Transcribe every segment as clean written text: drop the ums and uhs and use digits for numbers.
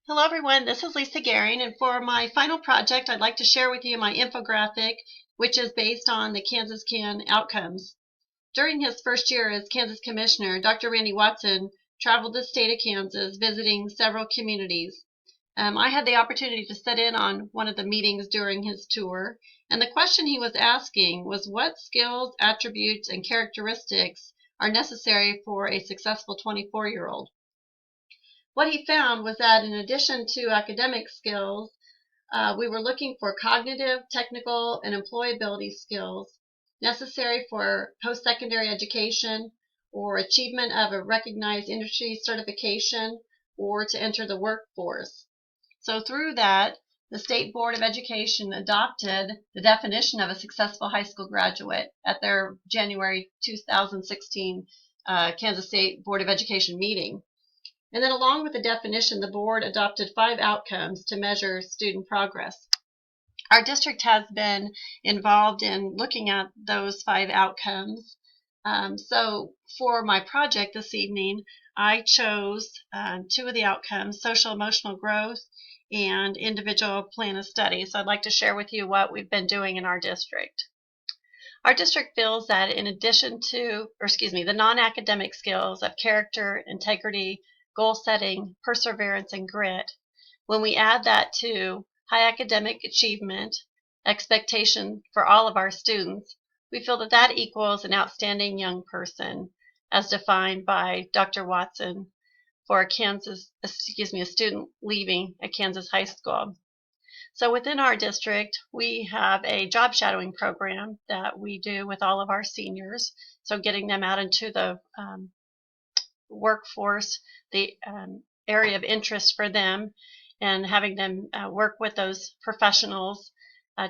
Hello everyone, this is Lisa Gehring, and for my final project I'd like to share with you my infographic, which is based on the Kansas Can outcomes. During his first year as Kansas Commissioner, Dr. Randy Watson traveled the state of Kansas visiting several communities. I had the opportunity to sit in on one of the meetings during his tour, and the question he was asking was what skills, attributes, and characteristics are necessary for a successful 24-year-old. What he found was that in addition to academic skills, we were looking for cognitive, technical, and employability skills necessary for post-secondary education or achievement of a recognized industry certification or to enter the workforce. So through that, the State Board of Education adopted the definition of a successful high school graduate at their January 2016 Kansas State Board of Education meeting. And then along with the definition, the board adopted 5 outcomes to measure student progress. Our district has been involved in looking at those 5 outcomes. So for my project this evening, I chose 2 of the outcomes, social emotional growth and individual plan of study. So I'd like to share with you what we've been doing in our district. Our district feels that in addition to, the non-academic skills of character, integrity, goal setting, perseverance, and grit, when we add that to high academic achievement, expectation for all of our students, we feel that that equals an outstanding young person as defined by Dr. Watson for a student leaving a Kansas high school. So within our district, we have a job shadowing program that we do with all of our seniors. So getting them out into the workforce, the area of interest for them, and having them work with those professionals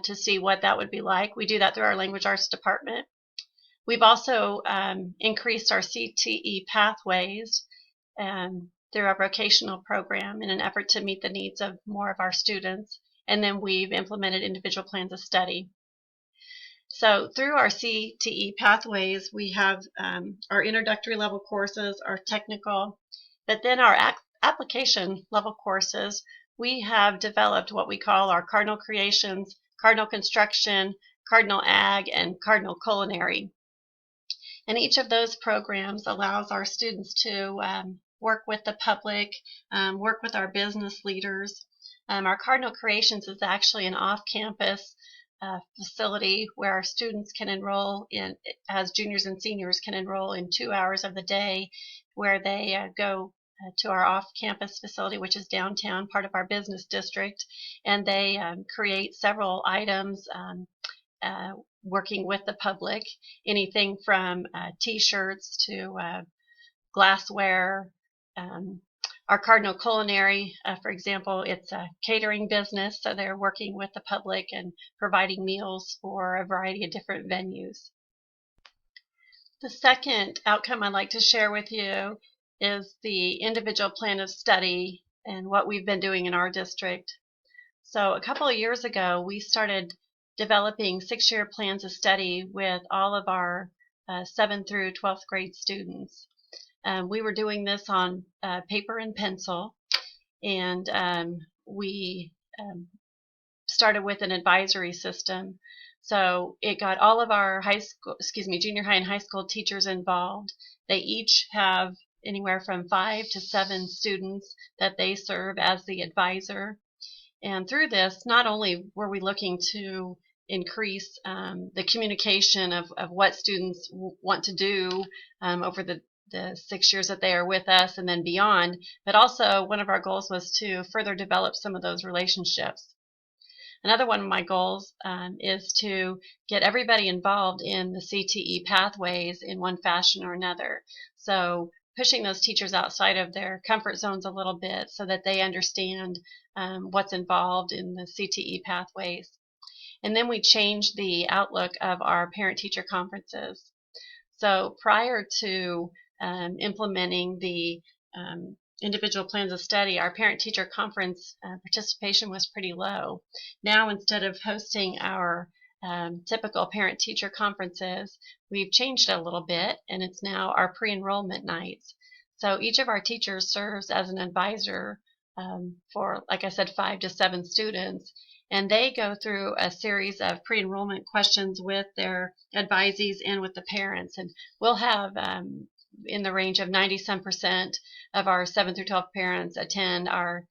to see what that would be like. We do that through our language arts department. We've also increased our CTE pathways through our vocational program in an effort to meet the needs of more of our students. And then we've implemented individual plans of study. So through our CTE pathways, we have our introductory level courses, our technical, but then our application level courses, we have developed what we call our Cardinal Creations, Cardinal Construction, Cardinal Ag, and Cardinal Culinary. And each of those programs allows our students to work with the public, work with our business leaders. Our Cardinal Creations is actually an off-campus facility where our students can enroll in, as juniors and seniors can enroll in 2 hours of the day, where they go to our off-campus facility, which is downtown, part of our business district, and they create several items working with the public, anything from t-shirts to glassware. Our Cardinal Culinary, for example, it's a catering business, so they're working with the public and providing meals for a variety of different venues. The second outcome I'd like to share with you is the individual plan of study and what we've been doing in our district. So a couple of years ago, we started developing 6-year plans of study with all of our 7th through 12th grade students. We were doing this on paper and pencil, and we started with an advisory system. So it got all of our junior high and high school teachers involved. They each have anywhere from 5 to 7 students that they serve as the advisor. And through this, not only were we looking to increase the communication of what students want to do over the 6 years that they are with us and then beyond, but also one of our goals was to further develop some of those relationships. Another one of my goals is to get everybody involved in the CTE pathways in one fashion or another. So pushing those teachers outside of their comfort zones a little bit so that they understand what's involved in the CTE pathways. And then we changed the outlook of our parent-teacher conferences. So prior to implementing the individual plans of study, our parent-teacher conference participation was pretty low. Now, instead of hosting our typical parent-teacher conferences, we've changed it a little bit, and it's now our pre-enrollment nights. So each of our teachers serves as an advisor for, like I said, 5 to 7 students. And they go through a series of pre-enrollment questions with their advisees and with the parents. And we'll have in the range of 90% of our 7 through 12 parents attend our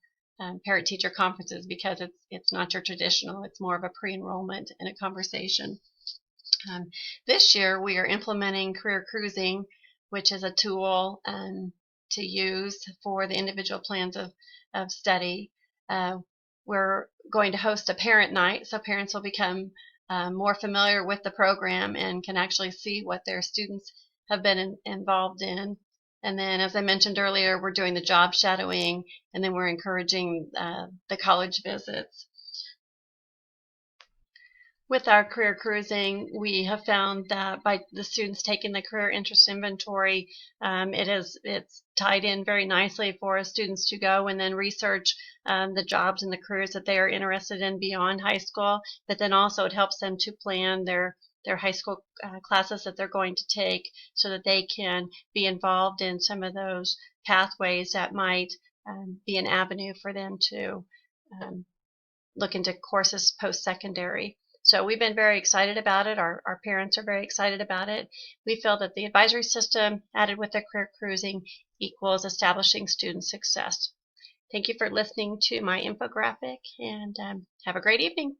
parent-teacher conferences, because it's not your traditional, it's more of a pre-enrollment and a conversation. This year we are implementing career cruising, which is a tool to use for the individual plans of study. We're going to host a parent night, so parents will become more familiar with the program and can actually see what their students have been involved in. And then, as I mentioned earlier, we're doing the job shadowing, and then we're encouraging the college visits. With our career cruising, we have found that by the students taking the career interest inventory, it's tied in very nicely for students to go and then research the jobs and the careers that they are interested in beyond high school. But then also it helps them to plan their high school classes that they're going to take, so that they can be involved in some of those pathways that might be an avenue for them to look into courses post-secondary. So we've been very excited about it. Our parents are very excited about it. We feel that the advisory system added with the career cruising equals establishing student success. Thank you for listening to my infographic, and have a great evening.